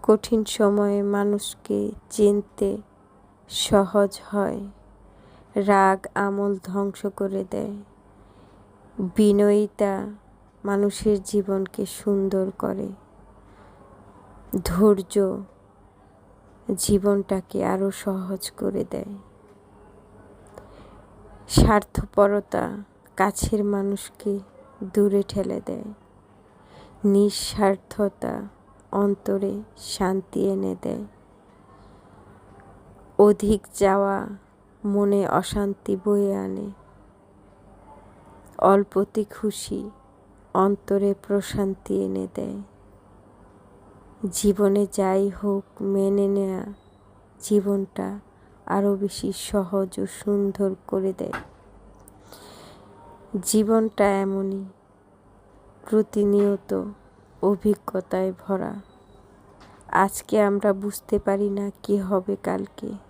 কঠিন সময়ে মানুষকে চিনতে সহজ হয়। রাগ আমল ধ্বংস করে দেয়। বিনয়িতা মানুষের জীবনকে সুন্দর করে। ধৈর্য জীবনটাকে আরো সহজ করে দেয়। স্বার্থপরতা কাছের মানুষকে দূরে ঠেলে দেয়। নিঃস্বার্থতা অন্তরে শান্তি এনে দেয়। অধিক চাওয়া মনে অশান্তি বয়ে আনে। অল্পতে খুশি অন্তরে প্রশান্তি এনে দেয়। জীবনে যাই হোক মেনে নেওয়া জীবনটা আরো বেশি সহজ ও সুন্দর করে দেয়। জীবনটা এমনই, প্রতিনিয়ত অভিজ্ঞতায় ভরা। আজকে আমরা বুঝতে পারি না কি হবে কালকে।